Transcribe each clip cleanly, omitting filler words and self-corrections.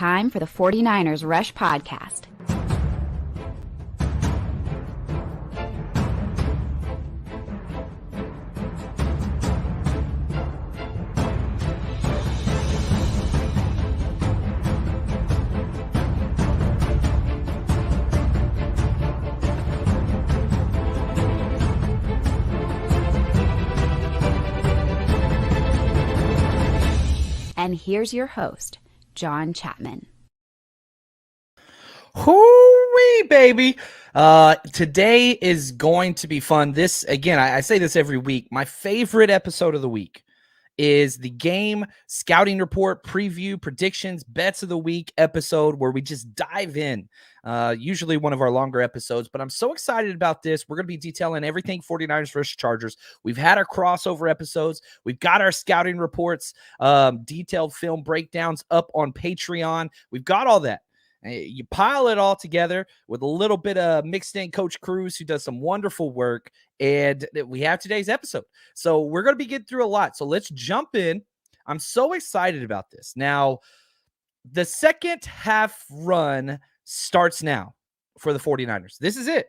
Time for the 49ers Rush Podcast. And here's your host, John Chapman. Hoo-wee, baby. Today is going to be fun. This, again, I say this every week. My favorite episode of the week is the game scouting report, preview, predictions, bets of the week episode where we just dive in. Usually one of our longer episodes, but I'm so excited about this. We're going to be detailing everything 49ers versus Chargers. We've had our crossover episodes. We've got our scouting reports, detailed film breakdowns up on Patreon. We've got all that. You pile it all together with a little bit of mixed in Coach Cruz, who does some wonderful work, and we have today's episode. So we're going to be getting through a lot. So let's jump in. I'm so excited about this. Now, the second half run starts now for the 49ers. This is it.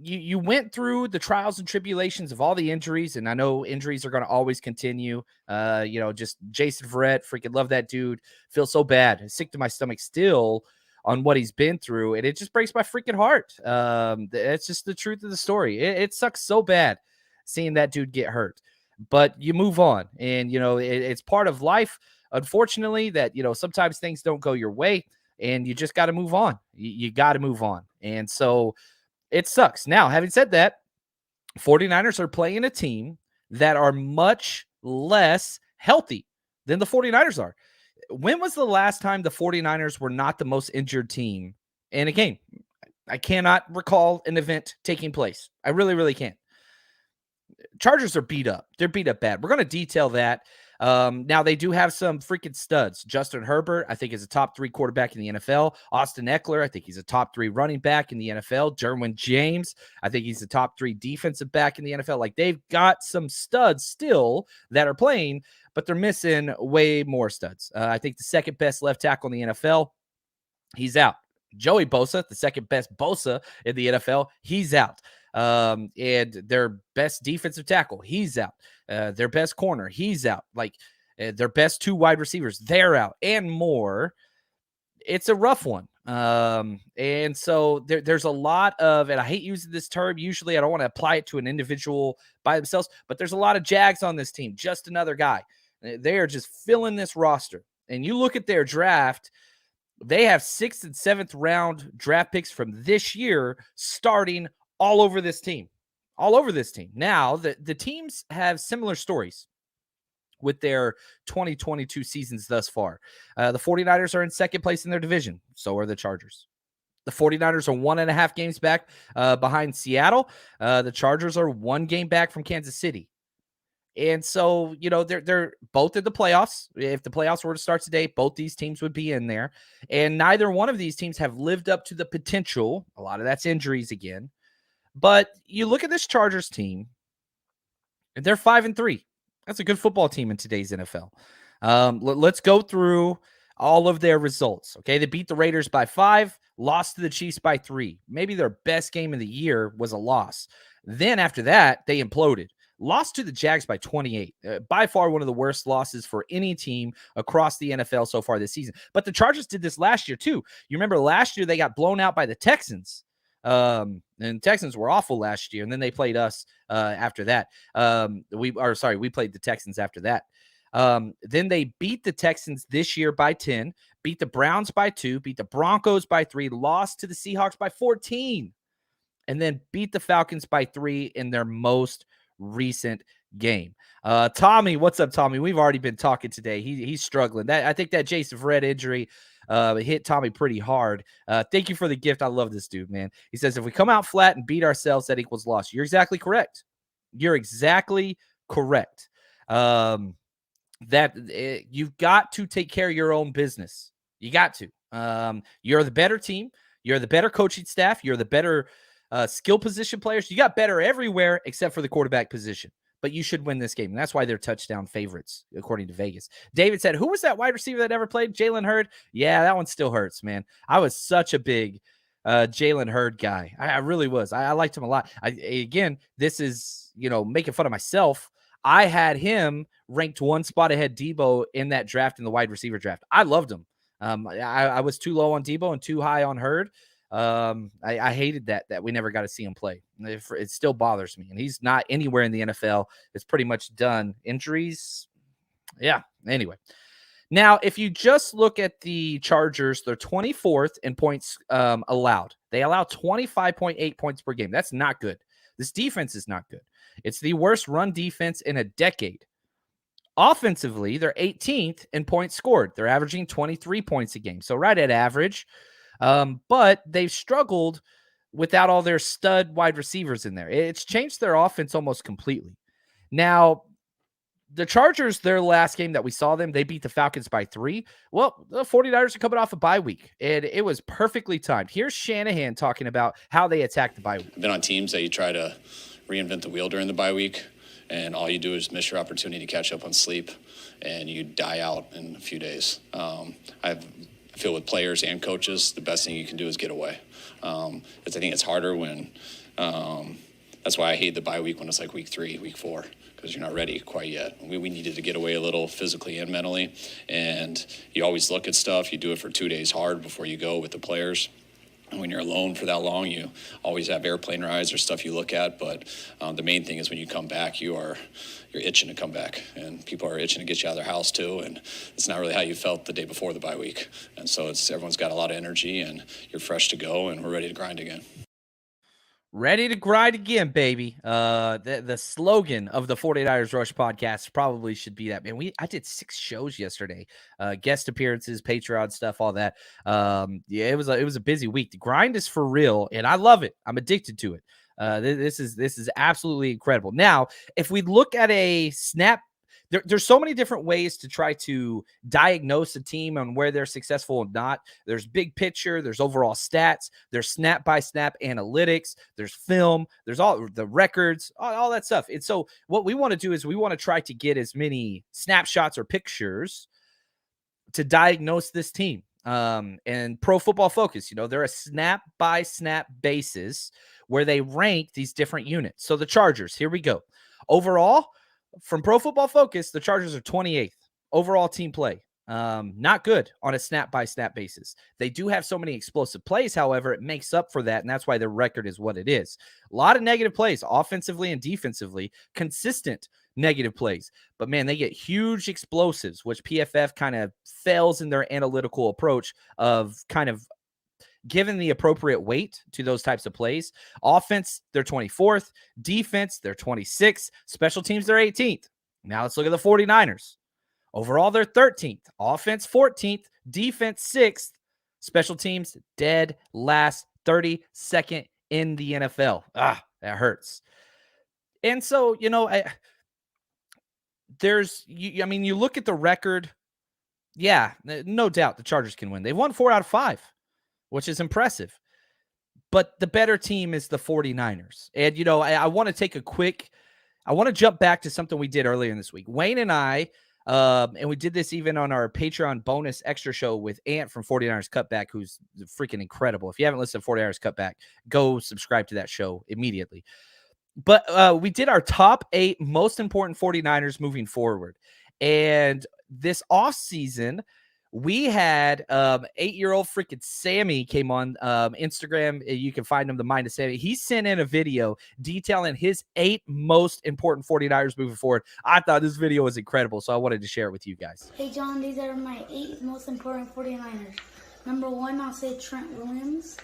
You went through the trials and tribulations of all the injuries, and I know injuries are going to always continue. Just Jason Verrett, freaking love that dude. Feel so bad, sick to my stomach still on what he's been through, and it just breaks my freaking heart. It's just the truth of the story. It sucks so bad seeing that dude get hurt, but you move on, and it's part of life. Unfortunately, that sometimes things don't go your way, and you just got to move on. You got to move on, and so. It sucks. Now, having said that, 49ers are playing a team that are much less healthy than the 49ers are. When was the last time the 49ers were not the most injured team? And again, I cannot recall an event taking place. I really, really can't. Chargers are beat up. They're beat up bad. We're going to detail that. Now, they do have some freaking studs. Justin Herbert, I think, is a top 3 quarterback in the NFL. Austin Eckler, I think he's a top 3 running back in the NFL. Derwin James, I think he's the top 3 defensive back in the NFL. Like, they've got some studs still that are playing, but they're missing way more studs. I think the second best left tackle in the NFL, he's out. Joey Bosa, the second best Bosa in the NFL, he's out. And their best defensive tackle, he's out. Their best corner, he's out. Like their best 2 wide receivers, they're out, and more. It's a rough one. And so there's a lot of, and I hate using this term. Usually I don't want to apply it to an individual by themselves, but there's a lot of Jags on this team. Just another guy. They are just filling this roster. And you look at their draft, they have 6th and 7th round draft picks from this year starting all over this team. Now, the teams have similar stories with their 2022 seasons thus far. The 49ers are in second place in their division. So are the Chargers. The 49ers are 1.5 games back behind Seattle. The Chargers are 1 game back from Kansas City. And so, they're both in the playoffs. If the playoffs were to start today, both these teams would be in there. And neither one of these teams have lived up to the potential. A lot of that's injuries again. But you look at this Chargers team, and they're 5-3. That's a good football team in today's NFL. Let's go through all of their results. Okay, they beat the Raiders by 5, lost to the Chiefs by 3. Maybe their best game of the year was a loss. Then after that, they imploded. Lost to the Jags by 28. By far one of the worst losses for any team across the NFL so far this season. But the Chargers did this last year too. You remember last year they got blown out by the Texans. And Texans were awful last year, and then they played us after that. We played the Texans after that. Then they beat the Texans this year by 10, beat the Browns by 2, beat the Broncos by 3, lost to the Seahawks by 14, and then beat the Falcons by 3 in their most recent game. Tommy, what's up, Tommy? We've already been talking today. He's struggling. I think that Jason Verrett injury hit Tommy pretty hard. Thank you for the gift. I love this dude, man. He says, if we come out flat and beat ourselves, that equals loss. You're exactly correct. You've got to take care of your own business. You got to. You're the better team. You're the better coaching staff. You're the better skill position players. You got better everywhere except for the quarterback position. but you should win this game. And that's why they're touchdown favorites, according to Vegas. David said, who was that wide receiver that never played? Jalen Hurd? Yeah, that one still hurts, man. I was such a big Jalen Hurd guy. I really was. I liked him a lot. Again, this is, making fun of myself. I had him ranked one spot ahead Debo in that draft, in the wide receiver draft. I loved him. I was too low on Debo and too high on Hurd. I hated that we never got to see him play. It still bothers me, and he's not anywhere in the NFL. It's pretty much done. Injuries. Yeah. Anyway, now if you just look at the Chargers, they're 24th in points allowed. They allow 25.8 points per game. That's not good. This defense is not good. It's the worst run defense in a decade. Offensively, they're 18th in points scored. They're averaging 23 points a game. So right at average. But they've struggled without all their stud wide receivers in there. It's changed their offense almost completely. Now, the Chargers, their last game that we saw them, they beat the Falcons by 3. Well, the 49ers are coming off a bye week, and it was perfectly timed. Here's Shanahan talking about how they attacked the bye week. I've been on teams that you try to reinvent the wheel during the bye week, and all you do is miss your opportunity to catch up on sleep, and you die out in a few days. I feel with players and coaches, the best thing you can do is get away. I think it's harder when that's why I hate the bye week when it's like week 3, week 4, because you're not ready quite yet. We needed to get away a little physically and mentally, and you always look at stuff. You do it for 2 days hard before you go with the players. And when you're alone for that long, you always have airplane rides or stuff you look at. But the main thing is when you come back, you're itching to come back. And people are itching to get you out of their house too. And it's not really how you felt the day before the bye week. And so everyone's got a lot of energy and you're fresh to go and we're ready to grind again. Ready to grind again, baby. The slogan of the 49ers Rush podcast probably should be that. Man, I did 6 shows yesterday, guest appearances, Patreon stuff, all that. Yeah, it was a busy week. The grind is for real, and I love it. I'm addicted to it. This is absolutely incredible. Now, if we look at a snap. There's so many different ways to try to diagnose a team on where they're successful or not. There's big picture, there's overall stats, there's snap-by-snap analytics, there's film, there's all the records, all that stuff. And so what we want to do is we want to try to get as many snapshots or pictures to diagnose this team. And Pro Football Focus, they're a snap-by-snap basis where they rank these different units. So the Chargers, here we go. Overall, from Pro Football Focus, the Chargers are 28th overall team play. Not good on a snap-by-snap basis. They do have so many explosive plays, however, it makes up for that, and that's why their record is what it is. A lot of negative plays, offensively and defensively, consistent negative plays. But, man, they get huge explosives, which PFF kind of fails in their analytical approach of kind of given the appropriate weight to those types of plays. Offense, they're 24th. Defense, they're 26th. Special teams, they're 18th. Now let's look at the 49ers. Overall, they're 13th. Offense, 14th. Defense, 6th. Special teams, dead last, 32nd in the NFL. That hurts. And so, you look at the record. Yeah, no doubt the Chargers can win. They've won 4 out of 5. Which is impressive. But the better team is the 49ers. And, I want to jump back to something we did earlier in this week. Wayne and I, and we did this even on our Patreon bonus extra show with Ant from 49ers Cutback, who's freaking incredible. If you haven't listened to 49ers Cutback, go subscribe to that show immediately. But we did our top 8 most important 49ers moving forward. And this offseason, we had 8-year-old freaking Sammy came on Instagram. You can find him, The Mind of Sammy. He sent in a video detailing his 8 most important 49ers moving forward. I thought this video was incredible, so I wanted to share it with you guys. Hey, John, these are my 8 most important 49ers. Number 1, I'll say Trent Williams.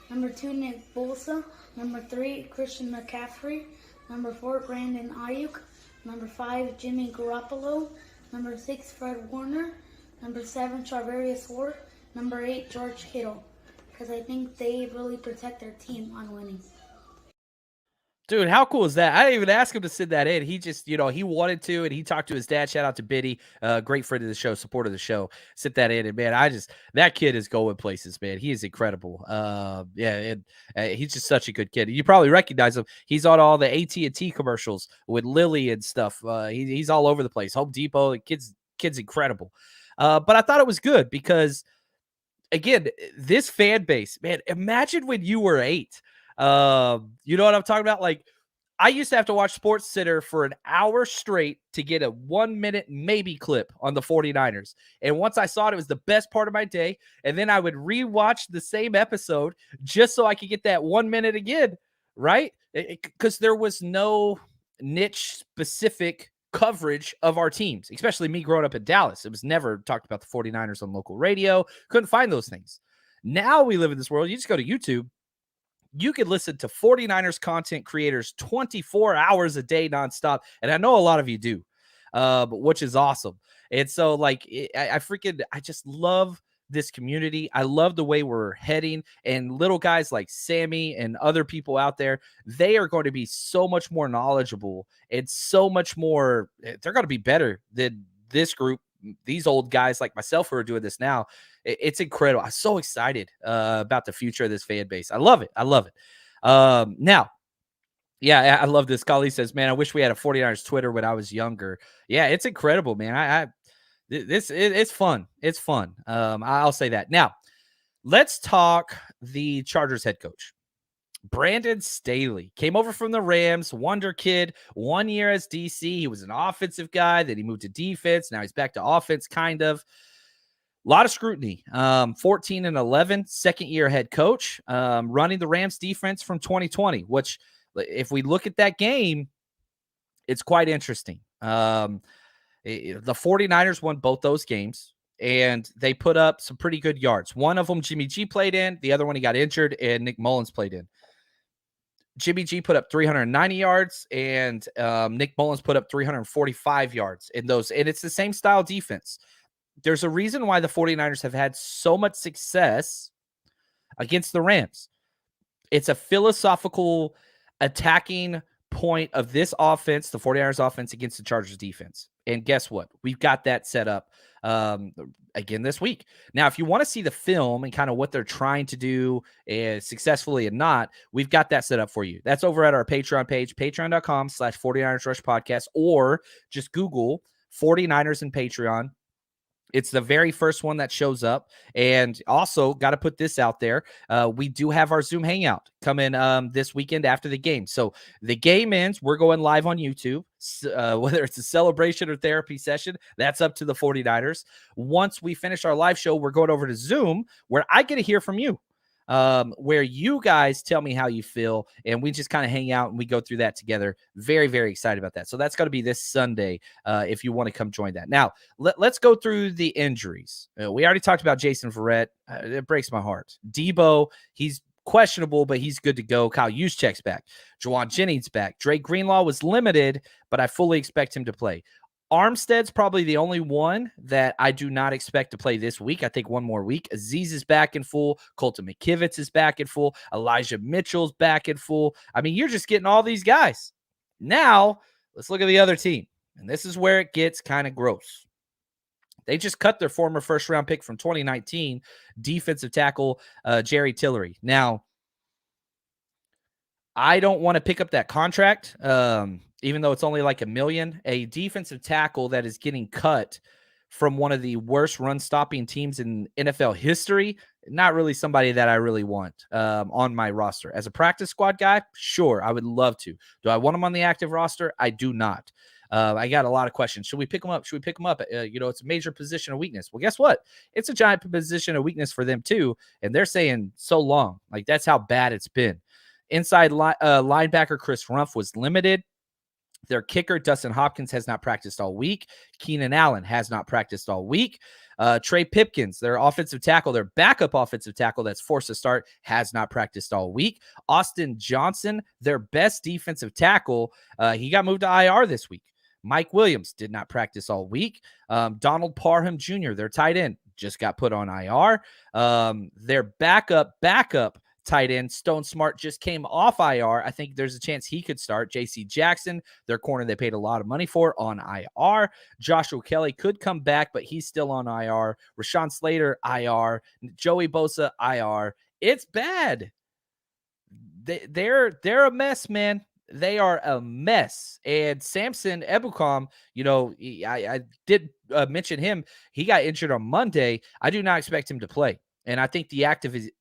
Number 2, Nick Bosa. Number 3, Christian McCaffrey. Number 4, Brandon Ayuk. Number 5, Jimmy Garoppolo. Number 6, Fred Warner. Number 7, Charvarius Ward. Number 8, George Kittle. Because I think they really protect their team on winning. Dude, how cool is that? I didn't even ask him to send that in. He just, he wanted to, and he talked to his dad. Shout out to Biddy, great friend of the show, supporter of the show. Sent that in, and man, that kid is going places, man. He is incredible. And he's just such a good kid. You probably recognize him. He's on all the AT&T commercials with Lily and stuff. He's all over the place. Home Depot, the kid's incredible. But I thought it was good because, again, this fan base, man. Imagine when you were 8. You know what I'm talking about? Like, I used to have to watch Sports Center for an hour straight to get a 1 minute maybe clip on the 49ers. And once I saw it, it was the best part of my day. And then I would rewatch the same episode just so I could get that 1 minute again, right? Because there was no niche specific coverage of our teams, especially me growing up in Dallas. It was never talked about the 49ers on local radio. Couldn't find those things. Now we live in this world. You just go to YouTube. You can listen to 49ers content creators 24 hours a day nonstop. And I know a lot of you do, which is awesome. And so, like, I just love this community. I love the way we're heading. And little guys like Sammy and other people out there, they are going to be so much more knowledgeable and so much more. They're going to be better than this group. These old guys like myself who are doing this now. It's incredible. I'm so excited about the future of this fan base. I love it. Now, yeah, I love this. Kali says, man, I wish we had a 49ers Twitter when I was younger. Yeah, it's incredible, man. It's fun. It's fun. I'll say that. Now, let's talk the Chargers head coach. Brandon Staley came over from the Rams, wonder kid, 1 year as DC. He was an offensive guy. Then he moved to defense. Now he's back to offense, kind of. A lot of scrutiny. 14-11, second year head coach, running the Rams defense from 2020, which if we look at that game, it's quite interesting. The 49ers won both those games, and they put up some pretty good yards. One of them, Jimmy G played in. The other one, he got injured, and Nick Mullins played in. Jimmy G put up 390 yards, and Nick Mullins put up 345 yards in those. And it's the same style defense. There's a reason why the 49ers have had so much success against the Rams. It's a philosophical attacking point of this offense, the 49ers offense, against the Chargers defense. And guess what? We've got that set up again this week. Now, if you want to see the film and kind of what they're trying to do successfully and not, we've got that set up for you. That's over at our Patreon page, patreon.com/49ers Rush Podcast, or just Google 49ers and Patreon. It's the very first one that shows up. And also, got to put this out there. We do have our Zoom Hangout coming this weekend after the game. So the game ends. We're going live on YouTube. Whether it's a celebration or therapy session, that's up to the 49ers. Once we finish our live show, we're going over to Zoom, where I get to hear from you. Where you guys tell me how you feel, and we just kind of hang out and we go through that together. Very, very excited about that. So that's going to be this Sunday if you want to come join that. Now, let's go through the injuries. We already talked about Jason Verrett. It breaks my heart. Debo, he's questionable, but he's good to go. Kyle Juszczyk's back. Juwan Jennings back. Drake Greenlaw was limited, but I fully expect him to play. Armstead's probably the only one that I do not expect to play this week. I think one more week. Azeez is back in full. Colton McKivitz is back in full. Elijah Mitchell's back in full. I mean, you're just getting all these guys. Now, let's look at the other team. And this is where it gets kind of gross. They just cut their former first-round pick from 2019, defensive tackle Jerry Tillery. Now, I don't want to pick up that contract. Even though it's only like $1 million, a defensive tackle that is getting cut from one of the worst run-stopping teams in NFL history, not really somebody that I really want on my roster. As a practice squad guy, sure, I would love to. Do I want him on the active roster? I do not. I got a lot of questions. Should we pick him up? Should we pick him up? It's a major position of weakness. Well, guess what? It's a giant position of weakness for them too, and they're saying so long. Like, that's how bad it's been. Inside linebacker Chris Rumph was limited. Their kicker, Dustin Hopkins, has not practiced all week. Keenan Allen has not practiced all week. Trey Pipkins, their offensive tackle, their backup offensive tackle that's forced to start, has not practiced all week. Austin Johnson, their best defensive tackle, he got moved to IR this week. Mike Williams did not practice all week. Donald Parham Jr., their tight end, just got put on IR. Their backup tight end. Stone Smart just came off IR. I think there's a chance he could start. J.C. Jackson, their corner they paid a lot of money for, on IR. Joshua Kelly could come back, but he's still on IR. Rashawn Slater, IR. Joey Bosa, IR. It's bad. They're a mess, man. They are a mess. And Samson Ebukam, I did mention him. He got injured on Monday. I do not expect him to play. And I think the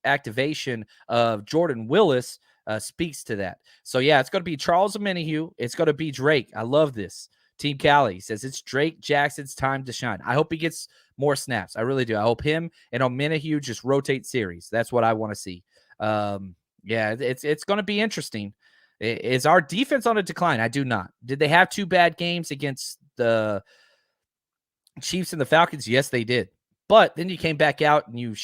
activation of Jordan Willis speaks to that. So, yeah, it's going to be Charles Omenihu. It's going to be Drake. I love this. Team Cali says it's Drake Jackson's time to shine. I hope he gets more snaps. I really do. I hope him and Omenihu just rotate series. That's what I want to see. Yeah, it's going to be interesting. Is our defense on a decline? I do not. Did they have 2 bad games against the Chiefs and the Falcons? Yes, they did. But then you came back out and you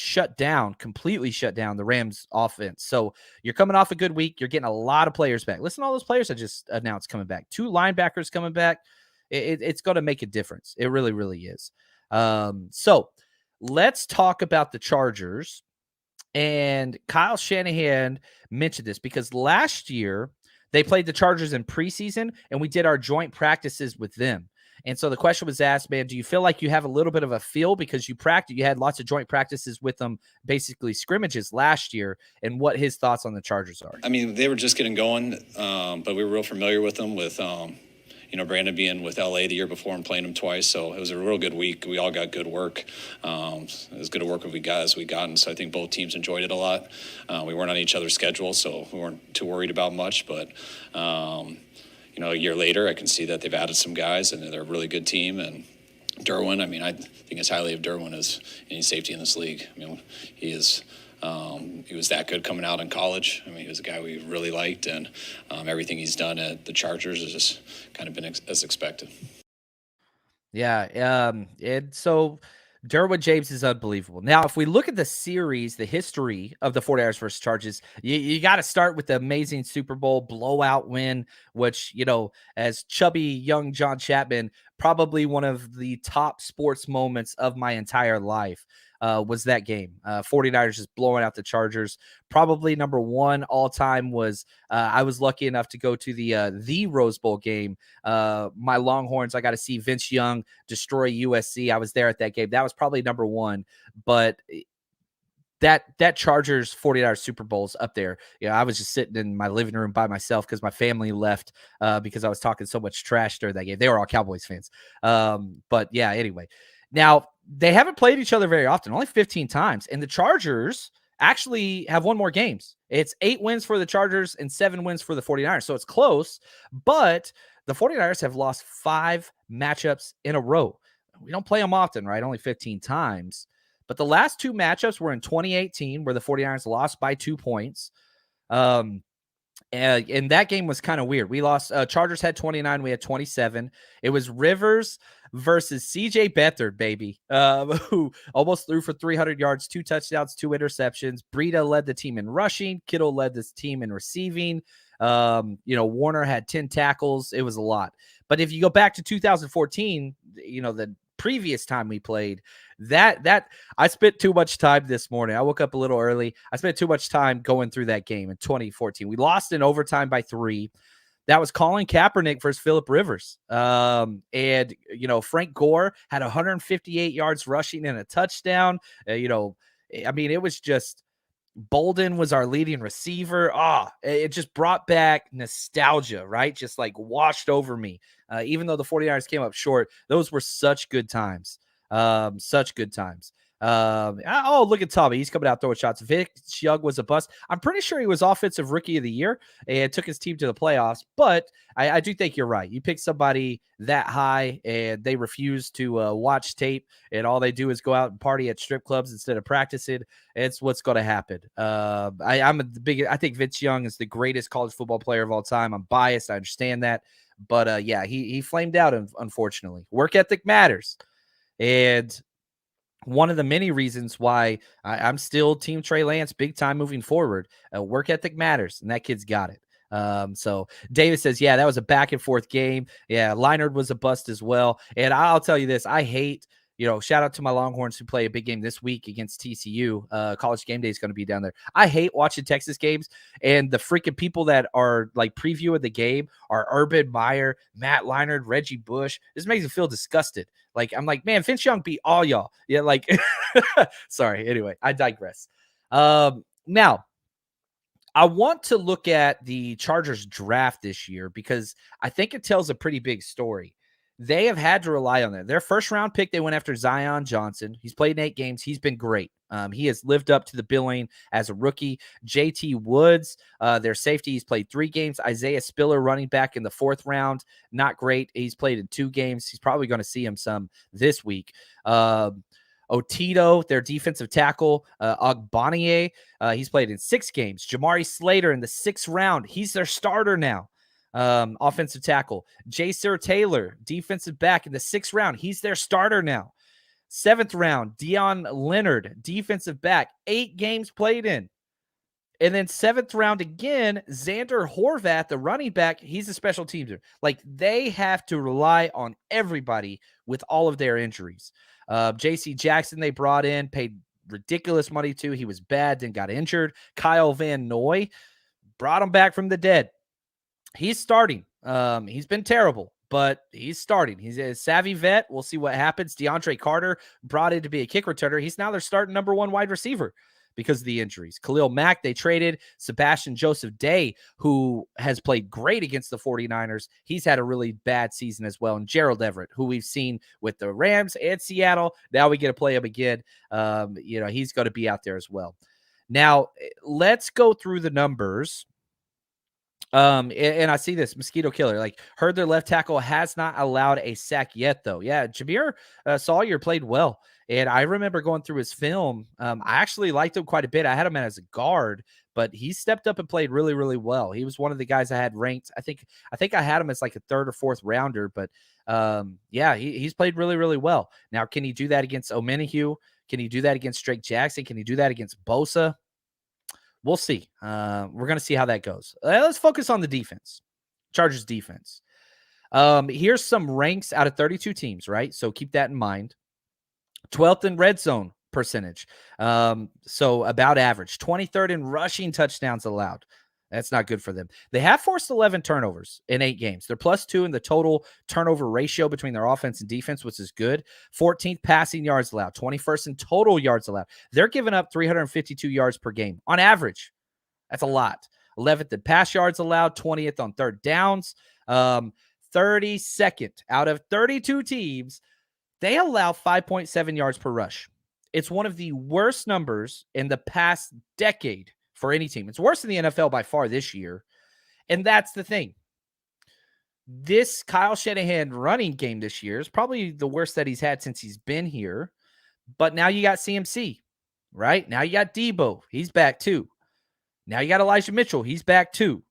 completely shut down the Rams offense. So you're coming off a good week. You're getting a lot of players back. Listen to all those players I just announced coming back. 2 linebackers coming back. It's going to make a difference. It really, really is. So let's talk about the Chargers. And Kyle Shanahan mentioned this because last year they played the Chargers in preseason and we did our joint practices with them. And so the question was asked, man, do you feel like you have a little bit of a feel because you had lots of joint practices with them, basically scrimmages last year, and what his thoughts on the Chargers are? I mean, they were just getting going, but we were real familiar with them with, Brandon being with LA the year before and playing him twice. So it was a real good week. We all got good work. As good a work as we got. And so I think both teams enjoyed it a lot. We weren't on each other's schedule, so we weren't too worried about much. But, a year later, I can see that they've added some guys and they're a really good team. And Derwin, I think as highly of Derwin as any safety in this league. He was that good coming out in college. He was a guy we really liked, and everything he's done at the Chargers has just kind of been as expected. Yeah, and so Derwin James is unbelievable. Now, if we look at the series, the history of the 49ers versus Chargers, you got to start with the amazing Super Bowl blowout win, which, as chubby young John Chapman, probably one of the top sports moments of my entire life. Was that game. 49ers just blowing out the Chargers. Probably number 1 all time was I was lucky enough to go to the Rose Bowl game. My Longhorns, I got to see Vince Young destroy USC. I was there at that game. That was probably number 1. But that Chargers 49ers Super Bowl's up there. I was just sitting in my living room by myself because my family left because I was talking so much trash during that game. They were all Cowboys fans. But yeah, anyway. Now, they haven't played each other very often, only 15 times. And the Chargers actually have won more games. It's 8 wins for the Chargers and 7 wins for the 49ers. So it's close, but the 49ers have lost 5 matchups in a row. We don't play them often, right? Only 15 times. But the last 2 matchups were in 2018, where the 49ers lost by 2 points. And that game was kind of weird. We lost. Chargers had 29. We had 27. It was Rivers versus C.J. Beathard, baby, who almost threw for 300 yards, 2 touchdowns, 2 interceptions. Breida led the team in rushing. Kittle led this team in receiving. Warner had 10 tackles. It was a lot. But if you go back to 2014, the previous time we played, that I spent too much time this morning. I woke up a little early. I spent too much time going through that game in 2014. We lost in overtime by 3. That was Colin Kaepernick versus Phillip Rivers. And Frank Gore had 158 yards rushing and a touchdown. It was just, Bolden was our leading receiver. It just brought back nostalgia, right? Just like washed over me. Even though the 49ers came up short, those were such good times. Such good times. Look at Tommy. He's coming out throwing shots. Vince Young was a bust. I'm pretty sure he was offensive rookie of the year and took his team to the playoffs. But I do think you're right. You pick somebody that high and they refuse to watch tape and all they do is go out and party at strip clubs instead of practicing. It's what's going to happen. I think Vince Young is the greatest college football player of all time. I'm biased. I understand that. But he flamed out, unfortunately. Work ethic matters. And one of the many reasons why I'm still Team Trey Lance big time moving forward. Work ethic matters, and that kid's got it. So David says, that was a back and forth game. Yeah, Leinard was a bust as well. And I'll tell you this, I hate shout out to my Longhorns who play a big game this week against TCU. College Game Day is going to be down there. I hate watching Texas games, and the freaking people that are like previewing the game are Urban Meyer, Matt Leinart, Reggie Bush. This makes me feel disgusted. Like, I'm like, man, Vince Young beat all y'all. Yeah, like, sorry. Anyway, I digress. Now, I want to look at the Chargers draft this year because I think it tells a pretty big story. They have had to rely on that. Their first round pick, they went after Zion Johnson. He's played in 8 games. He's been great. He has lived up to the billing as a rookie. JT Woods, their safety, he's played 3 games. Isaiah Spiller, running back in the 4th round, not great. He's played in 2 games. He's probably going to see him some this week. Otito, their defensive tackle, Ogbonnier, he's played in 6 games. Jamari Slater in the 6th round. He's their starter now. Offensive tackle. Jacer Taylor, defensive back in the 6th round. He's their starter now. 7th round, Dion Leonard, defensive back, 8 games played in. And then 7th round again, Xander Horvath, the running back, he's a special teamer. Like, they have to rely on everybody with all of their injuries. J.C. Jackson they brought in, paid ridiculous money to. He was bad, then got injured. Kyle Van Noy brought him back from the dead. He's starting. He's been terrible, but he's starting. He's a savvy vet. We'll see what happens. DeAndre Carter brought in to be a kick returner. He's now their starting number 1 wide receiver because of the injuries. Khalil Mack, they traded. Sebastian Joseph Day, who has played great against the 49ers. He's had a really bad season as well. And Gerald Everett, who we've seen with the Rams and Seattle. Now we get to play him again. He's going to be out there as well. Now, let's go through the numbers. And I see this Mosquito Killer, like, heard their left tackle has not allowed a sack yet, though. Yeah, Jameer Sawyer played well. And I remember going through his film. I actually liked him quite a bit. I had him as a guard, but he stepped up and played really, really well. He was one of the guys I had ranked. I think I had him as like a 3rd or 4th rounder, but he's played really, really well. Now, can he do that against Omenihu? Can he do that against Drake Jackson? Can he do that against Bosa? We'll see. We're going to see how that goes. Let's focus on the defense. Chargers defense. Here's some ranks out of 32 teams, right? So keep that in mind. 12th in red zone percentage. So about average. 23rd in rushing touchdowns allowed. That's not good for them. They have forced 11 turnovers in 8 games. They're +2 in the total turnover ratio between their offense and defense, which is good. 14th passing yards allowed. 21st in total yards allowed. They're giving up 352 yards per game on average. That's a lot. 11th in pass yards allowed. 20th on 3rd downs. 32nd out of 32 teams, they allow 5.7 yards per rush. It's one of the worst numbers in the past decade for any team. It's worse than the NFL by far this year. And that's the thing. This Kyle Shanahan running game this year is probably the worst that he's had since he's been here. But now you got CMC, right? Now you got Debo. He's back too. Now you got Elijah Mitchell. He's back too.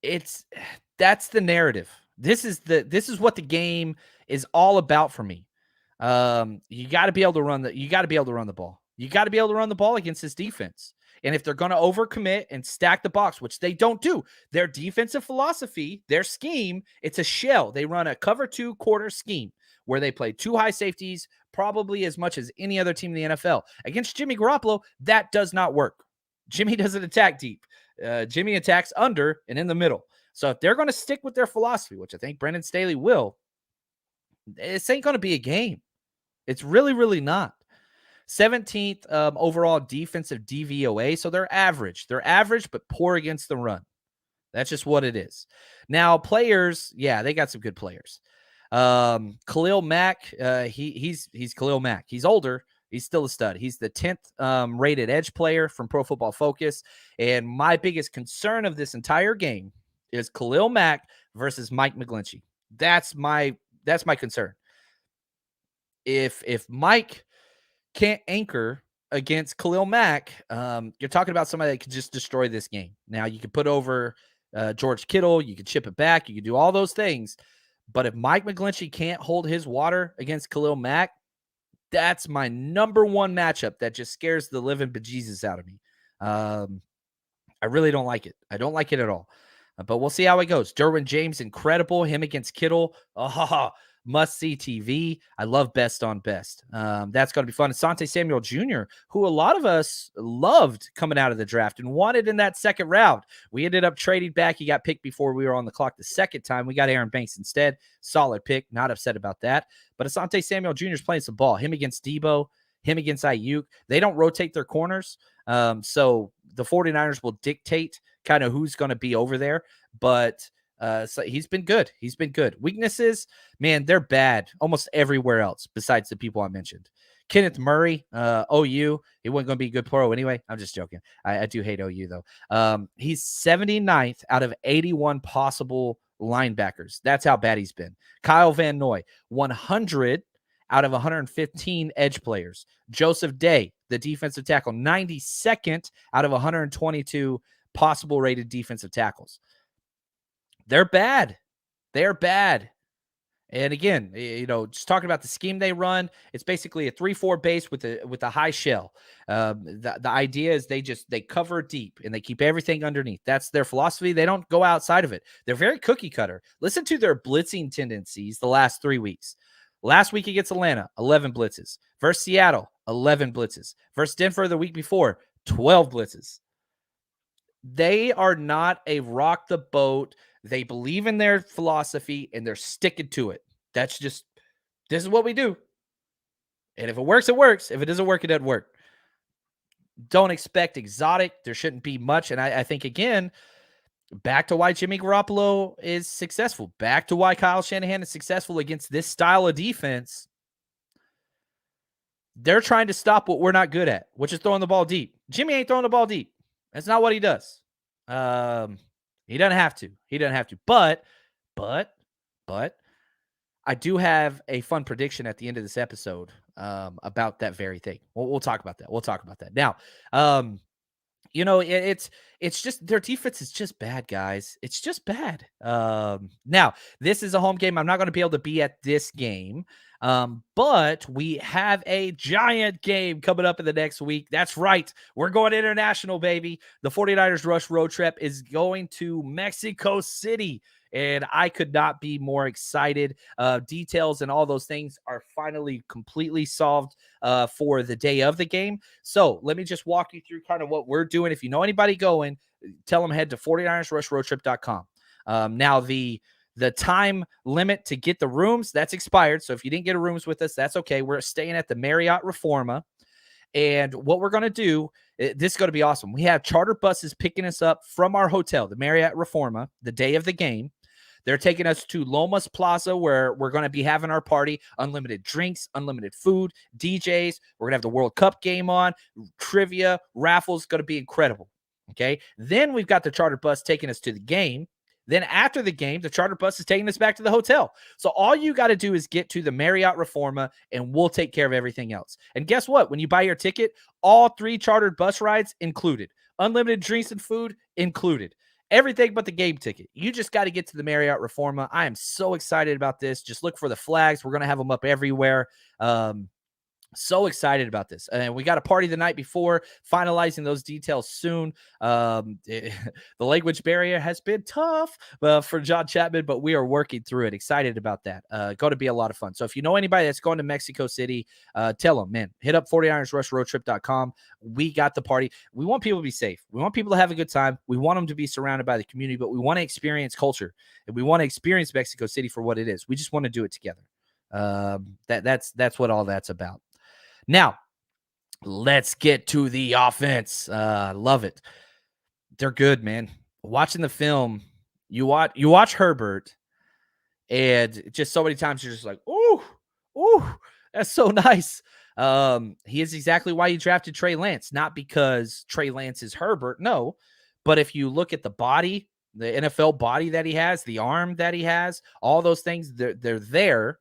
That's the narrative. This is what the game is all about for me. You got to be able to run the ball. You got to be able to run the ball against this defense. And if they're going to overcommit and stack the box, which they don't do, their defensive philosophy, their scheme, it's a shell. They run a cover 2 quarter scheme where they play 2 high safeties, probably as much as any other team in the NFL. Against Jimmy Garoppolo, that does not work. Jimmy doesn't attack deep. Jimmy attacks under and in the middle. So if they're going to stick with their philosophy, which I think Brendan Staley will, this ain't going to be a game. It's really, really not. 17th overall defensive DVOA. So they're average. They're average, but poor against the run. That's just what it is. Now, players, yeah, they got some good players. Khalil Mack, he's Khalil Mack. He's older. He's still a stud. He's the 10th rated edge player from Pro Football Focus. And my biggest concern of this entire game is Khalil Mack versus Mike McGlinchey. That's my concern. If Mike can't anchor against Khalil Mack, you're talking about somebody that could just destroy this game. Now, you could put over George Kittle. You could chip it back. You could do all those things. But if Mike McGlinchey can't hold his water against Khalil Mack, that's my number 1 matchup that just scares the living bejesus out of me. I really don't like it. I don't like it at all. But we'll see how it goes. Derwin James, incredible. Him against Kittle. Oh, must-see TV. I love Best on Best. That's going to be fun. Asante Samuel Jr., who a lot of us loved coming out of the draft and wanted in that second round. We ended up trading back. He got picked before we were on the clock the second time. We got Aaron Banks instead. Solid pick. Not upset about that. But Asante Samuel Jr. is playing some ball. Him against Debo, him against Ayuk. They don't rotate their corners. So the 49ers will dictate kind of who's going to be over there. But so he's been good. He's been good. Weaknesses, man, they're bad almost everywhere else besides the people I mentioned. Kenneth Murray, OU, he wasn't going to be a good pro anyway. I'm just joking. I do hate OU, though. He's 79th out of 81 possible linebackers. That's how bad he's been. Kyle Van Noy, 100 out of 115 edge players. Joseph Day, the defensive tackle, 92nd out of 122 possible rated defensive tackles. They're bad. They're bad. And again, just talking about the scheme they run, it's basically a 3-4 base with a high shell. The idea is they cover deep and they keep everything underneath. That's their philosophy. They don't go outside of it. They're very cookie cutter. Listen to their blitzing tendencies the last 3 weeks. Last week against Atlanta, 11 blitzes. Versus Seattle, 11 blitzes. Versus Denver the week before, 12 blitzes. They are not a rock the boat. They believe in their philosophy and they're sticking to it. This is what we do. And if it works, it works. If it doesn't work, it doesn't work. Don't expect exotic. There shouldn't be much. And I think, again, back to why Jimmy Garoppolo is successful. Back to why Kyle Shanahan is successful against this style of defense. They're trying to stop what we're not good at, which is throwing the ball deep. Jimmy ain't throwing the ball deep. That's not what he does. He doesn't have to. He doesn't have to. But I do have a fun prediction at the end of this episode about that very thing. We'll talk about that. We'll talk about that. Now, it's just their defense is just bad, guys. It's just bad. Now, this is a home game. I'm not going to be able to be at this game. But we have a giant game coming up in the next week. That's right. We're going international, baby. The 49ers Rush road trip is going to Mexico City, and I could not be more excited. Details and all those things are finally completely solved for the day of the game. So let me just walk you through kind of what we're doing. If you know anybody going, tell them head to 49ersrushroadtrip.com. Now, the time limit to get the rooms, that's expired. So if you didn't get a rooms with us, that's okay. We're staying at the Marriott Reforma. And what we're going to do, this is going to be awesome. We have charter buses picking us up from our hotel, the Marriott Reforma, the day of the game. They're taking us to Lomas Plaza, where we're going to be having our party. Unlimited drinks, unlimited food, DJs. We're going to have the World Cup game on, trivia, raffles. Going to be incredible. Okay. Then we've got the charter bus taking us to the game. Then after the game, the charter bus is taking us back to the hotel. So all you got to do is get to the Marriott Reforma, and we'll take care of everything else. And guess what? When you buy your ticket, all 3 chartered bus rides included. Unlimited drinks and food included. Everything but the game ticket. You just got to get to the Marriott Reforma. I am so excited about this. Just look for the flags. We're going to have them up everywhere. So excited about this. And we got a party the night before, finalizing those details soon. The language barrier has been tough for John Chapman, but we are working through it. Excited about that. Going to be a lot of fun. So if you know anybody that's going to Mexico City, tell them, man, hit up 49ersrushroadtrip.com. We got the party. We want people to be safe. We want people to have a good time. We want them to be surrounded by the community, but we want to experience culture, and we want to experience Mexico City for what it is. We just want to do it together. That's what all that's about. Now, let's get to the offense. Love it. They're good, man. Watching the film, you watch Herbert, and just so many times you're just like, ooh, that's so nice. He is exactly why you drafted Trey Lance, not because Trey Lance is Herbert, no. But if you look at the body, the NFL body that he has, the arm that he has, all those things, they're there.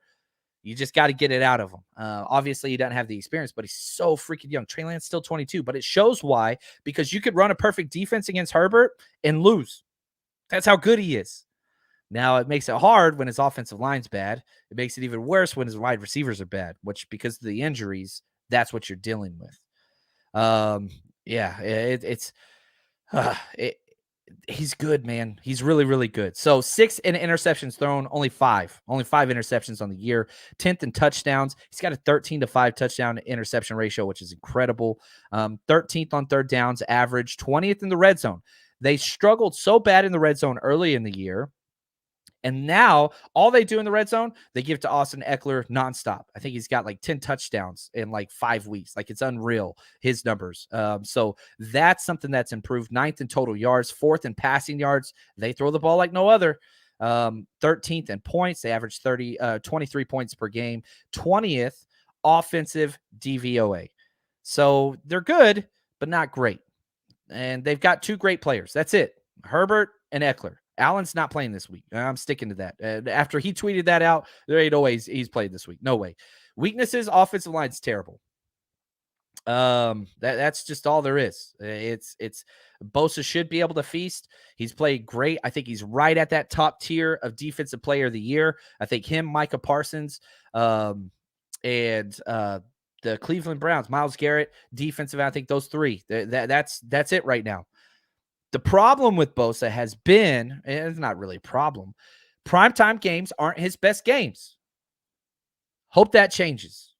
You just got to get it out of him. Obviously, he doesn't have the experience, but he's so freaking young. Trey Lance still 22, but it shows why, because you could run a perfect defense against Herbert and lose. That's how good he is. Now, it makes it hard when his offensive line's bad. It makes it even worse when his wide receivers are bad, which, because of the injuries, that's what you're dealing with. He's good, man. He's really, really good. So 6 in interceptions thrown, only 5 interceptions on the year, 10th in touchdowns. He's got a 13-5 touchdown to interception ratio, which is incredible. 13th on third downs average, 20th in the red zone. They struggled so bad in the red zone early in the year. And now all they do in the red zone, they give to Austin Eckler nonstop. I think he's got like 10 touchdowns in like 5 weeks. Like, it's unreal, his numbers. So that's something that's improved. 9th in total yards, 4th in passing yards. They throw the ball like no other. 13th in points. They average 23 points per game. 20th offensive DVOA. So they're good, but not great. And they've got 2 great players. That's it. Herbert and Eckler. Allen's not playing this week. I'm sticking to that. After he tweeted that out, there ain't no way he's played this week. No way. Weaknesses, offensive line's terrible. That's just all there is. It's Bosa should be able to feast. He's played great. I think he's right at that top tier of defensive player of the year. I think him, Micah Parsons, and the Cleveland Browns, Myles Garrett, defensive. I think those 3. That's it right now. The problem with Bosa has been, and it's not really a problem, primetime games aren't his best games. Hope that changes.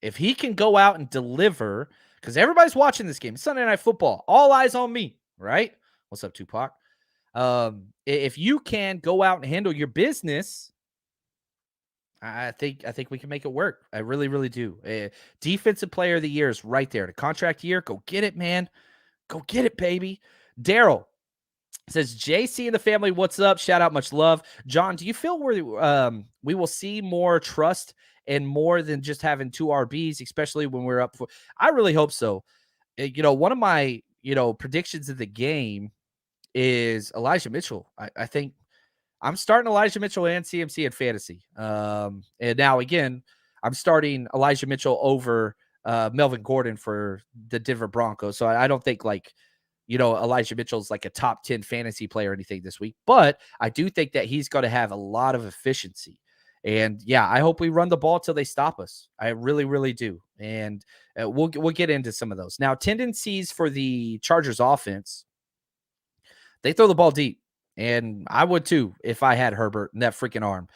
If he can go out and deliver, because everybody's watching this game. It's Sunday Night Football. All eyes on me, right? What's up, Tupac? If you can go out and handle your business, I think we can make it work. I really, really do. Defensive player of the year is right there. The contract year, go get it, man. Go get it, baby. Daryl says, JC and the family, what's up? Shout out, much love. John, do you feel we will see more trust and more than just having 2 RBs, especially when we're up for? I really hope so. One of my, predictions of the game is Elijah Mitchell. I think I'm starting Elijah Mitchell and CMC in fantasy. And now, again, I'm starting Elijah Mitchell over Melvin Gordon for the Denver Broncos. So I don't think Elijah Mitchell's like a top 10 fantasy player or anything this week, but I do think that he's going to have a lot of efficiency. And yeah, I hope we run the ball till they stop us. I really, really do. And we'll get into some of those. Now, tendencies for the Chargers offense, they throw the ball deep. And I would too if I had Herbert and that freaking arm.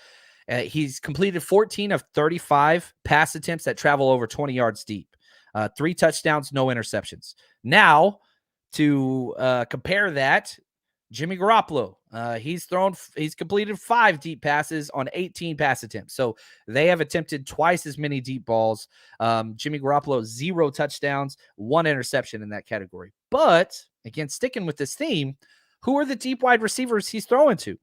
He's completed 14 of 35 pass attempts that travel over 20 yards deep. 3 touchdowns, no interceptions. Now, to compare that, Jimmy Garoppolo, he's completed 5 deep passes on 18 pass attempts. So they have attempted twice as many deep balls. Jimmy Garoppolo, 0 touchdowns, 1 interception in that category. But again, sticking with this theme, who are the deep wide receivers he's throwing to?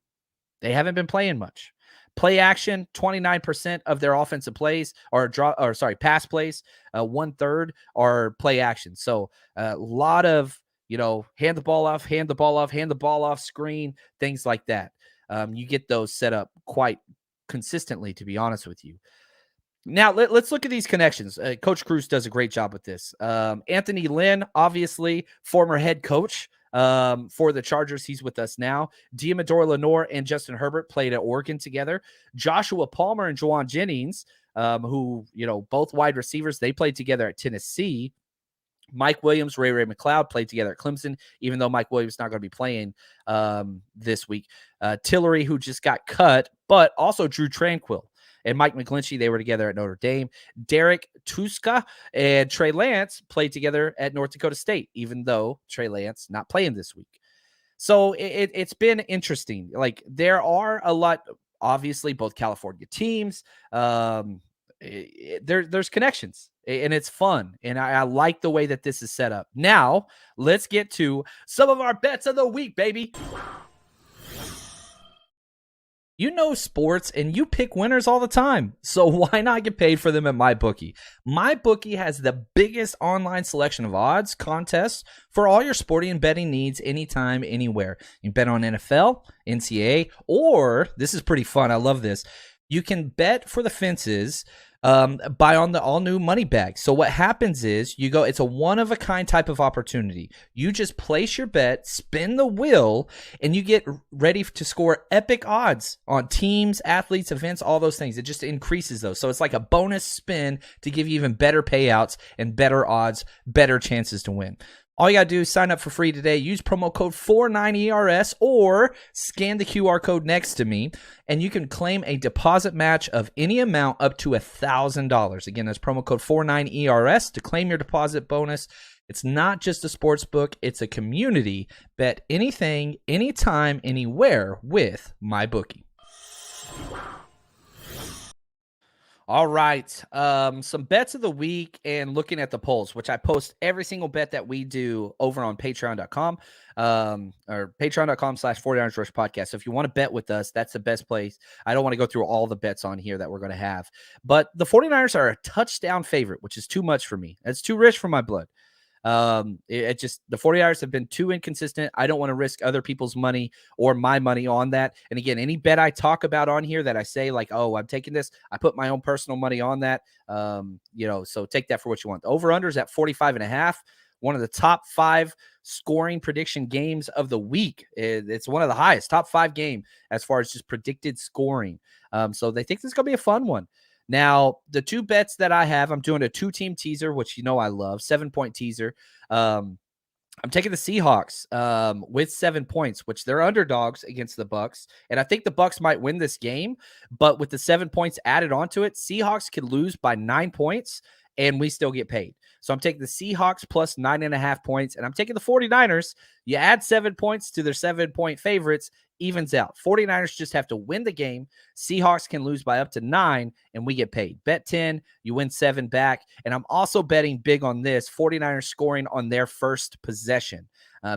They haven't been playing much. Play action, 29% of their offensive plays pass plays, 1/3 are play action. So a lot of, hand the ball off screen, things like that. You get those set up quite consistently, to be honest with you. Now, let's look at these connections. Coach Cruz does a great job with this. Anthony Lynn, obviously, former head coach for the Chargers. He's with us now. Diamador Lenore and Justin Herbert played at Oregon together. Joshua Palmer and Juwan Jennings, who, both wide receivers, they played together at Tennessee. Mike Williams, Ray McLeod played together at Clemson, even though Mike Williams is not going to be playing this week. Tillery, who just got cut, but also Drew Tranquill and Mike McGlinchey, they were together at Notre Dame. Derek Tuska and Trey Lance played together at North Dakota State, even though Trey Lance not playing this week. So it's been interesting. Like, there are a lot, obviously, both California teams. There's connections, and it's fun. And I like the way that this is set up. Now, let's get to some of our bets of the week, baby. You know sports, and you pick winners all the time. So why not get paid for them at MyBookie? MyBookie has the biggest online selection of odds, contests for all your sporting and betting needs anytime, anywhere. You can bet on NFL, NCAA, or, this is pretty fun, I love this, you can bet for the fences, buy on the all-new money bag. So what happens is it's a one-of-a-kind type of opportunity. You just place your bet, spin the wheel, and you get ready to score epic odds on teams, athletes, events, all those things. It just increases those. So it's like a bonus spin to give you even better payouts and better odds, better chances to win. All you got to do is sign up for free today. Use promo code 49ERS or scan the QR code next to me, and you can claim a deposit match of any amount up to $1,000. Again, that's promo code 49ERS to claim your deposit bonus. It's not just a sports book, it's a community. Bet anything, anytime, anywhere with MyBookie. All right. Some bets of the week and looking at the polls, which I post every single bet that we do over on patreon.com or patreon.com/49ers Rush podcast. So if you want to bet with us, that's the best place. I don't want to go through all the bets on here that we're going to have, but the 49ers are a touchdown favorite, which is too much for me. It's too rich for my blood. It just, the 49ers have been too inconsistent. I don't want to risk other people's money or my money on that. And again, any bet I talk about on here that I say like, oh, I'm taking this, I put my own personal money on that. So take that for what you want. The over-under is at 45.5. One of the top 5 scoring prediction games of the week. It's one of the highest, top 5 game as far as just predicted scoring. So they think this is going to be a fun one. Now, the 2 bets that I have, I'm doing a 2-team teaser, which I love, 7-point teaser. I'm taking the Seahawks with 7 points, which they're underdogs against the Bucs. And I think the Bucs might win this game, but with the 7 points added onto it, Seahawks could lose by 9 points and we still get paid. So I'm taking the Seahawks plus 9.5 points, and I'm taking the 49ers. You add 7 points to their 7-point favorites, evens out. 49ers just have to win the game. Seahawks can lose by up to 9, and we get paid. Bet 10, you win 7 back. And I'm also betting big on this, 49ers scoring on their first possession.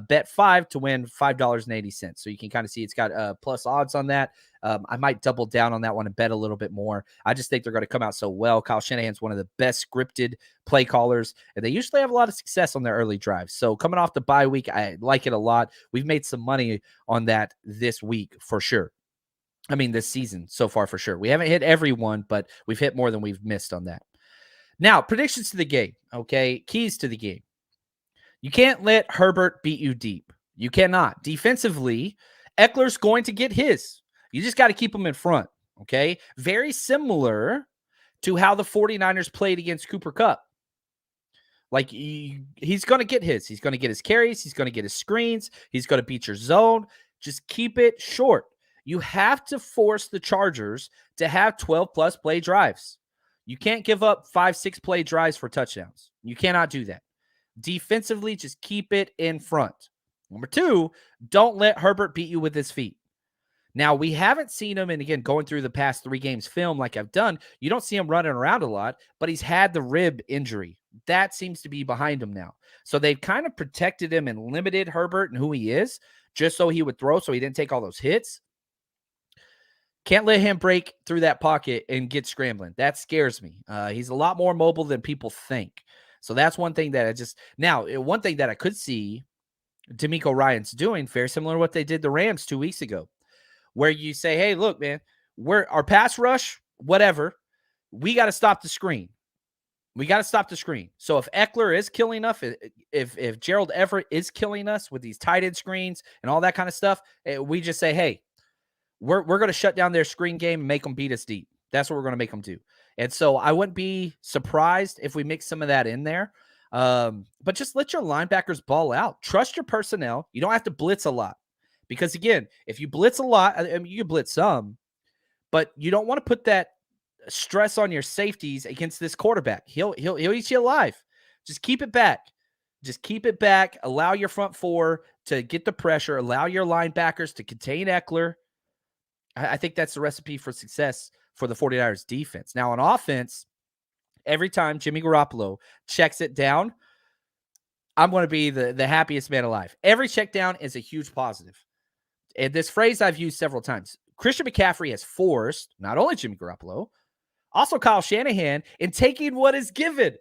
Bet 5 to win $5.80. So you can kind of see it's got plus odds on that. I might double down on that one and bet a little bit more. I just think they're going to come out so well. Kyle Shanahan's one of the best scripted play callers, and they usually have a lot of success on their early drives. So coming off the bye week, I like it a lot. We've made some money on that this week for sure. I mean, this season so far for sure. We haven't hit every one, but we've hit more than we've missed on that. Now, predictions to the game, okay? Keys to the game. You can't let Herbert beat you deep. You cannot. Defensively, Eckler's going to get his. You just got to keep him in front, okay? Very similar to how the 49ers played against Cooper Kupp. Like, he's going to get his. He's going to get his carries. He's going to get his screens. He's going to beat your zone. Just keep it short. You have to force the Chargers to have 12-plus play drives. You can't give up 5-6 play drives for touchdowns. You cannot do that. Defensively, just keep it in front. Number 2, don't let Herbert beat you with his feet. Now, we haven't seen him, and again, going through the past 3 games film like I've done, you don't see him running around a lot, but he's had the rib injury. That seems to be behind him now. So they've kind of protected him and limited Herbert and who he is, just so he would throw, so he didn't take all those hits. Can't let him break through that pocket and get scrambling. That scares me. He's a lot more mobile than people think. So that's one thing that one thing that I could see DeMeco Ryans doing, very similar to what they did the Rams 2 weeks ago, where you say, hey, look, man, our pass rush, whatever, we got to stop the screen. We got to stop the screen. So if Eckler is killing us, if Gerald Everett is killing us with these tight end screens and all that kind of stuff, we just say, hey, we're going to shut down their screen game and make them beat us deep. That's what we're going to make them do. And so I wouldn't be surprised if we mix some of that in there. But just let your linebackers ball out. Trust your personnel. You don't have to blitz a lot. Because, again, if you blitz a lot, I mean, you can blitz some, but you don't want to put that stress on your safeties against this quarterback. He'll eat you alive. Just keep it back. Just keep it back. Allow your front 4 to get the pressure. Allow your linebackers to contain Eckler. I think that's the recipe for success for the 49ers defense. Now, on offense, every time Jimmy Garoppolo checks it down, I'm going to be the happiest man alive. Every check down is a huge positive. And this phrase I've used several times. Christian McCaffrey has forced not only Jimmy Garoppolo, also Kyle Shanahan in taking what is given,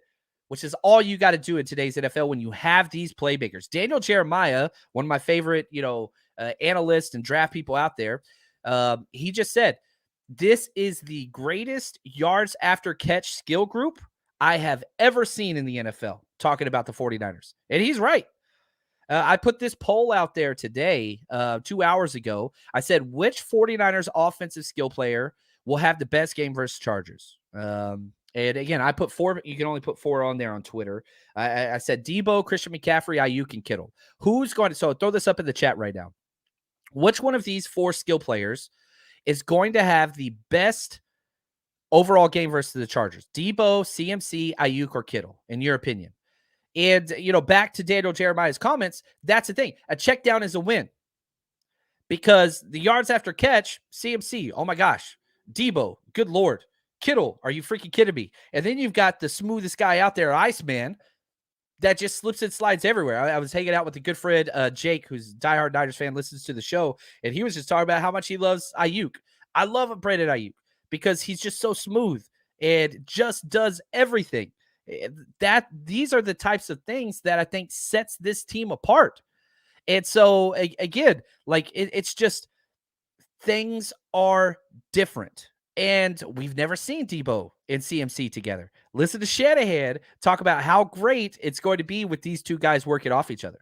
which is all you got to do in today's NFL when you have these playmakers. Daniel Jeremiah, one of my favorite, analysts and draft people out there, he just said, this is the greatest yards after catch skill group I have ever seen in the NFL, talking about the 49ers. And he's right. I put this poll out there today, 2 hours ago. I said, which 49ers offensive skill player will have the best game versus Chargers? And And again, I put 4. You can only put 4 on there on Twitter. I said Debo, Christian McCaffrey, Ayuk, and Kittle. Who's going to? So throw this up in the chat right now. Which one of these 4 skill players is going to have the best overall game versus the Chargers? Debo, CMC, Ayuk, or Kittle, in your opinion? And, back to Daniel Jeremiah's comments, that's the thing. A check down is a win. Because the yards after catch, CMC, oh my gosh. Debo, good Lord. Kittle, are you freaking kidding me? And then you've got the smoothest guy out there, Iceman, that just slips and slides everywhere. I was hanging out with a good friend, Jake, who's a diehard Niners fan, listens to the show, and he was just talking about how much he loves Ayuk. I love Brandon Ayuk because he's just so smooth and just does everything. These are the types of things that I think sets this team apart. And so, again, like it's just things are different. And we've never seen Debo and CMC together. Listen to Shanahan talk about how great it's going to be with these 2 guys working off each other.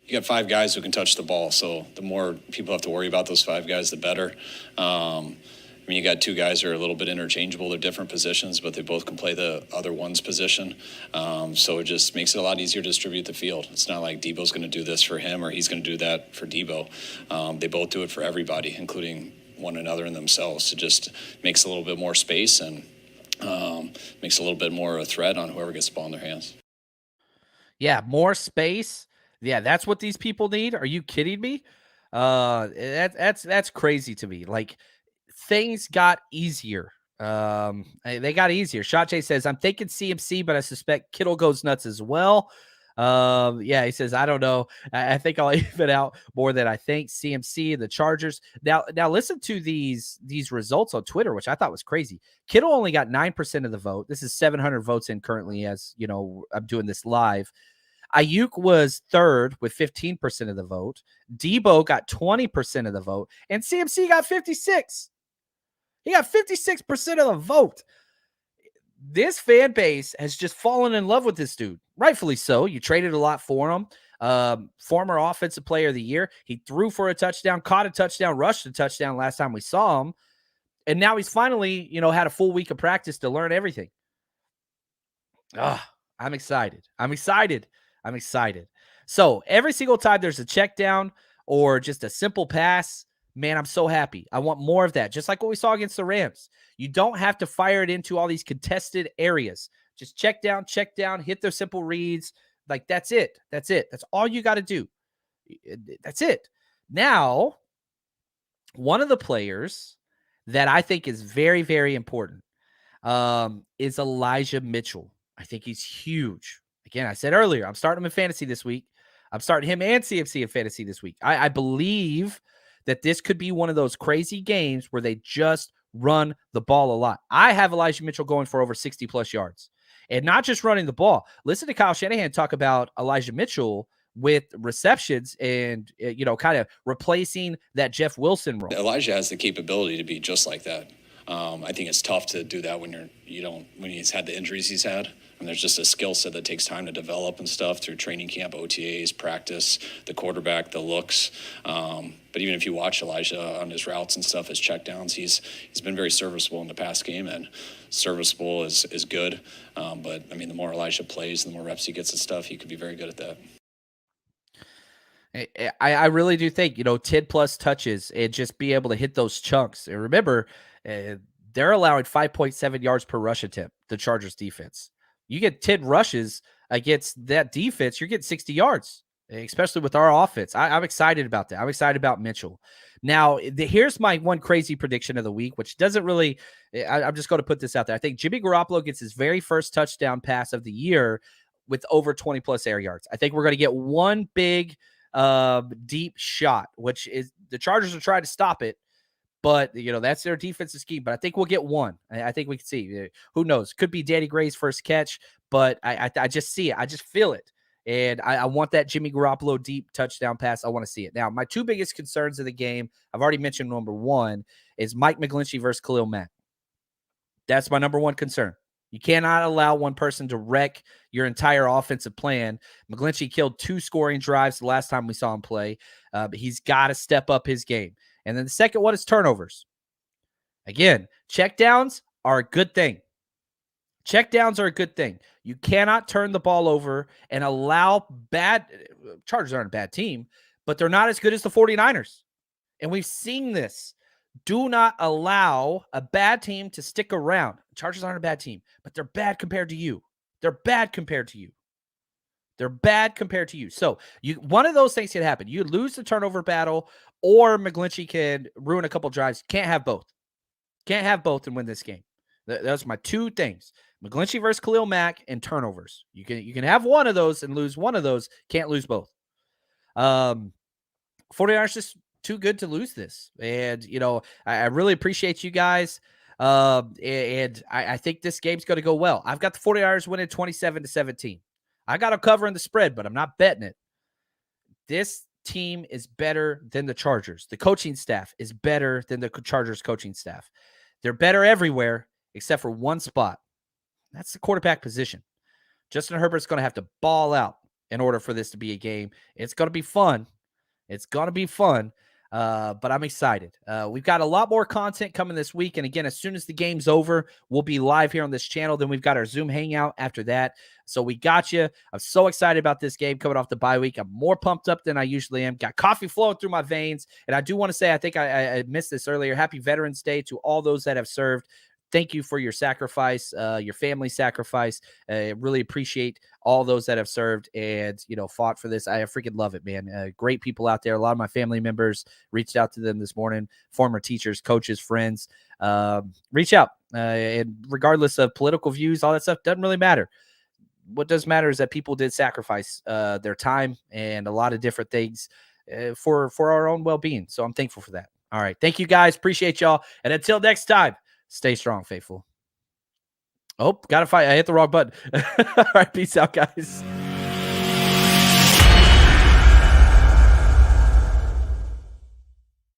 You got 5 guys who can touch the ball, so the more people have to worry about those 5 guys, the better. You got 2 guys who are a little bit interchangeable. They're different positions, but they both can play the other one's position. So it just makes it a lot easier to distribute the field. It's not like Debo's going to do this for him or he's going to do that for Debo. They both do it for everybody, including one another and themselves. It just makes a little bit more space and makes a little bit more of a threat on whoever gets the ball in their hands. Yeah, more space. Yeah, that's what these people need. Are you kidding me? That's crazy to me. Like, things got easier. They got easier. Shot J says, I'm thinking CMC, but I suspect Kittle goes nuts as well. Yeah, he says, I don't know. I think I'll even out more than I think. CMC, the Chargers. Now listen to these results on Twitter, which I thought was crazy. Kittle only got 9% of the vote. This is 700 votes in currently as, I'm doing this live. Ayuk was 3rd with 15% of the vote. Debo got 20% of the vote. And CMC got 56. He got 56% of the vote. This fan base has just fallen in love with this dude. Rightfully so. You traded a lot for him. Former offensive player of the year. He threw for a touchdown, caught a touchdown, rushed a touchdown last time we saw him. And now he's finally, had a full week of practice to learn everything. I'm excited. So every single time there's a check down or just a simple pass, man, I'm so happy. I want more of that. Just like what we saw against the Rams. You don't have to fire it into all these contested areas. Just check down, hit those simple reads. Like, that's it. That's all you got to do. That's it. Now, one of the players that I think is very, very important is Elijah Mitchell. I think he's huge. Again, I said earlier, I'm starting him in fantasy this week. I'm starting him and CMC in fantasy this week. I believe that this could be one of those crazy games where they just run the ball a lot. I have Elijah Mitchell going for over 60-plus yards. And not just running the ball. Listen to Kyle Shanahan talk about Elijah Mitchell with receptions and, kind of replacing that Jeff Wilson role. Elijah has the capability to be just like that. I think it's tough to do that when he's had the injuries he's had. And there's just a skill set that takes time to develop and stuff through training camp, OTAs, practice, the quarterback, the looks. But even if you watch Elijah on his routes and stuff, his checkdowns, he's been very serviceable in the past game, and serviceable is good. But the more Elijah plays, the more reps he gets and stuff, he could be very good at that. I really do think, 10-plus touches and just be able to hit those chunks. And remember, they're allowing 5.7 yards per rush attempt, the Chargers defense. You get 10 rushes against that defense, you're getting 60 yards, especially with our offense. I'm excited about that. I'm excited about Mitchell. Now, here's my one crazy prediction of the week, which doesn't really – I'm just going to put this out there. I think Jimmy Garoppolo gets his very first touchdown pass of the year with over 20-plus air yards. I think we're going to get one big deep shot, which is – the Chargers are trying to stop it. But, that's their defensive scheme. But I think we'll get one. I think we can see. Who knows? Could be Danny Gray's first catch. But I just see it. I just feel it. And I want that Jimmy Garoppolo deep touchdown pass. I want to see it. Now, my 2 biggest concerns of the game, I've already mentioned number 1, is Mike McGlinchey versus Khalil Mack. That's my number 1 concern. You cannot allow one person to wreck your entire offensive plan. McGlinchey killed 2 scoring drives the last time we saw him play. But he's got to step up his game. And then the second one is turnovers. Again, checkdowns are a good thing. Check downs are a good thing. You cannot turn the ball over and allow Chargers aren't a bad team, but they're not as good as the 49ers. And we've seen this. Do not allow a bad team to stick around. Chargers aren't a bad team, but they're bad compared to you. They're bad compared to you. They're bad compared to you. So one of those things can happen. You lose the turnover battle, or McGlinchey can ruin a couple drives. Can't have both. Can't have both and win this game. Those are my two things. McGlinchey versus Khalil Mack and turnovers. You can have one of those and lose one of those. Can't lose both. 49ers just too good to lose this. And, I really appreciate you guys. And I think this game's going to go well. I've got the 49ers winning 27-17. I got them covering the spread, but I'm not betting it. This team is better than the Chargers. The coaching staff is better than the Chargers coaching staff. They're better everywhere except for one spot. That's the quarterback position. Justin Herbert's going to have to ball out in order for this to be a game. It's going to be fun. But I'm excited. We've got a lot more content coming this week. And again, as soon as the game's over, we'll be live here on this channel. Then we've got our Zoom hangout after that. So we got you. I'm so excited about this game coming off the bye week. I'm more pumped up than I usually am. Got coffee flowing through my veins. And I do want to say, I think I missed this earlier. Happy Veterans Day to all those that have served. Thank you for your sacrifice, your family sacrifice. I really appreciate all those that have served and, fought for this. I freaking love it, man. Great people out there. A lot of my family members reached out to them this morning, former teachers, coaches, friends. Reach out. And regardless of political views, all that stuff doesn't really matter. What does matter is that people did sacrifice their time and a lot of different things for our own well-being. So I'm thankful for that. All right. Thank you, guys. Appreciate y'all. And until next time, stay strong, faithful. Oh, got to fight. I hit the wrong button. All right. Peace out, guys.